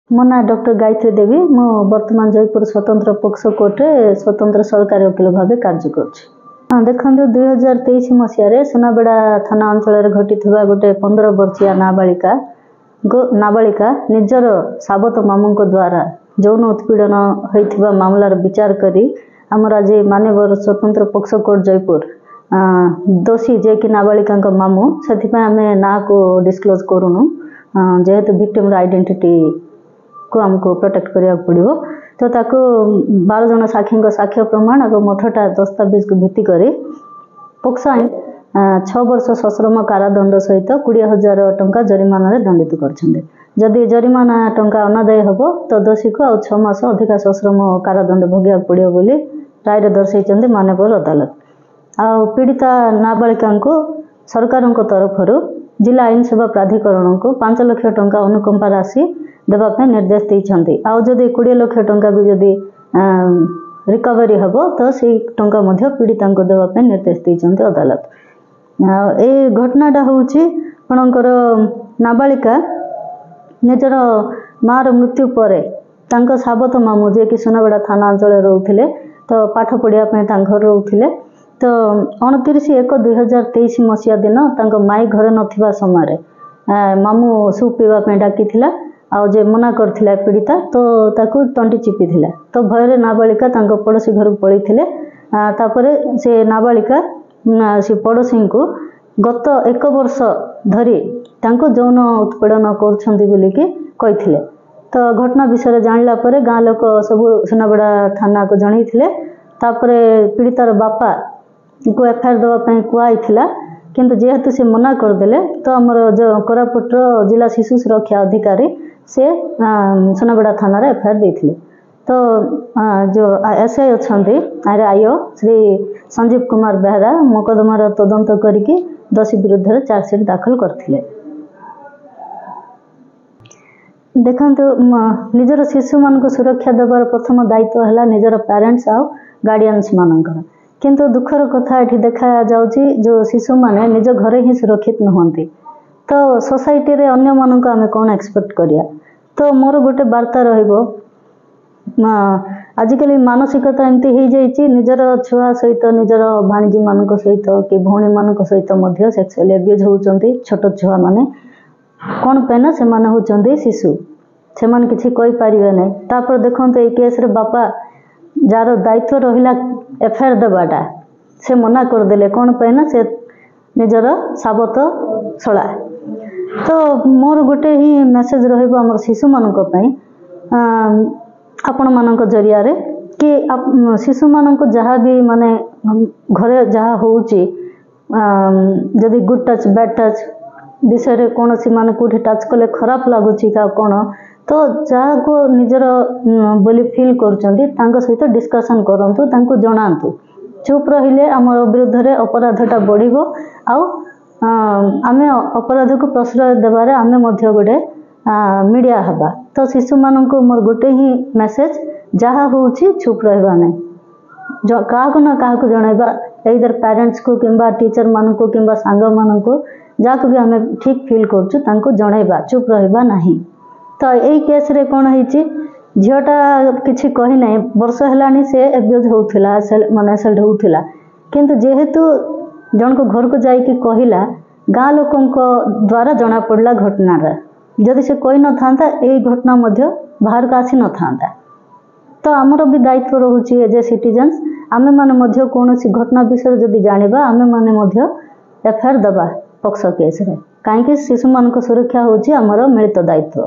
मो ना डॉक्टर गायत्री देवी मो वर्तमान जयपुर स्वतंत्र पोक्सो कोर्ट रे स्वतंत्र सरकारी वकील भाव कार्य कर देखो 2023 मसीह सुनाबेड़ा थाना अंचल घटी गोटे 15 वर्षीय नाबालिका निजर साबत मामू द्वारा यौन उत्पीड़न होता मामलार विचार करी आमर आज माननीय स्वतंत्र पोक्सो कोर्ट जयपुर दोषी जे कि नाबालिका मामू से आम ना को डिस्क्लोज करूनु जेहेतु विक्टिम आइडेंटिटी को आमको प्रोटेक्ट करिया पड़िबो तो ताको 12 जन साक्षी साक्ष्य प्रमाण और 18टा दस्तावेज को भित्ति करी पोक्सो आईन 6 वर्ष सश्रम कारादंड सहित 20,000 टंका जरिमाना रे दंडित करछन्ते। जदि जरिमाना टंका अनादाय हबो तो दोषी को 6 मास अधिक सश्रम कारादंड भोगिया पड़ियो बोली राय रे दर्शाइछन्ते माननीय अदालत। आ पीड़िता नाबालिका को सरकार तरफ जिला आईन सेवा प्राधिकरण को 5 लाख टंका अनुकंपा राशि देवाई निर्देश देते। आउ जदि 20 लाख टंका भी जदि रिकवरी हम तो से टंका पीड़िता को देवाई निर्देश देते अदालत। ए घटनाटा हूँ आपणकर नाबालिका निजर मार मृत्यु पर साबत मामू जे कि सुनाबेड़ा थाना अंचल रोते तो पाठ पढ़ापी घर रोते तो 29/1/2023 मसीहा दिन माई घर नथिबा समय मामू सूप पीवाई डाकी आउ जे मना करथिला पीड़िता तो ताकू तंटी चिपी थिला तो भୟରେ नाबालिका तांको पड़ोसी घर को पळैथिले। तापरे से नाबालिका से पड़ोसी को गत 1 वर्ष धरी तांको यौन उत्पीड़न करछन्ती बोली कि कहिथिले। तो घटना विषय जानला परे गाँ लोक सब सुनाबेड़ा थाना को जनैथिले। तापरे पीड़ितार बापा को एफआईआर देवा पई कुआइथिला किंतु जेहेतु से मना करदेले तो हमर जो कोरापुट जिला शिशु सुरक्षा अधिकारी से सुनाबेड़ा थाना रे एफआईआर देथिले। तो जो एसआई अच्छे आरआईओ श्री संजीव कुमार बेहरा मोकदमार तदंत करके दोषी विरुद्ध चार्जसीट दाखल करथिले। देखंतु निजर शिशु मान को सुरक्षा देवार प्रथम दायित्व है निजर पेरेंट्स आउ गार्डियंस मानकर किंतु दुखर कथा ये देखा जाउची जो शिशु माने निज घरे ही सुरक्षित नहंती तो सोसाइटी रे अन्य मानक आमे कोन एक्सपेक्ट करिया। तो मोर गोटे वार्ता रहिबो आजिकल मानसिकता एमती हो जाइए निजर छुआ सहित निजर भाणीजी मान सहित कि भौणी मान सहित सेक्सुअल एब्यूज होउचंती छोट छुआ माने कौन पे ना से माने होउचंती शिशु से माने किछि कहि परिबे नै। तापर देखंते ए केस रे बापा जार दायित्व रहिला एफआईआर देवाटा से मना कर देले कौन पे ना से निजर साबत छला। तो मोर गोटे ही मेसेज रहिबो हमर शिशु मानक पई आपण मानक जरिया रे कि शिशु मानक जहाँ भी माने घरे जहाँ होउची जदि गुड टच बैड टच विषय रे कौन सी माने कोठी टच कले खराब लागुची का कौन तो जहाँ को निजर बोली फील करचंती तांको सहित डिस्कशन करंतु तांको जणांतु। चुप रहिले आम विरुद्ध रे अपराधटा बढ़िबो आउ आमे अपराध को प्रश्रय देबारे आमे मध्य गोटे मीडिया हबा। तो शिशु माननको मोर गोटे ही मेसेज जहाँ होउची चुप रहबा नै काहाको ना काहाको जणाइबा एइदर पेरेंट्स को किंबा टीचर माननको किंबा सांग माननको जाको भी आमे ठीक फील करछु तांको जणाइबा चुप रहबा नाही। तो एई केस रे कोन हैची झियोटा किछि कहि नै वर्ष हेलानी से एब्यूज होउथिला माने सेल्ड होउथिला किंतु जेहेतु जन को घर को जाई कि कहिला गाँ लोकन को द्वारा जना पड़ला घटना रे जदि से कोई न थांता एई घटना मध्य बाहर का आसी न थांता। तो आमर भी दायित्व रहुची एज ए सिटीजन्स आमे माने मध्य कोनोसी घटना विषय जदि जानिबा आमे माने मध्य एफआईआर दबा पक्ष केस रे काहे कि शिशु मान को सुरक्षा होची आमर मिलित दायित्व।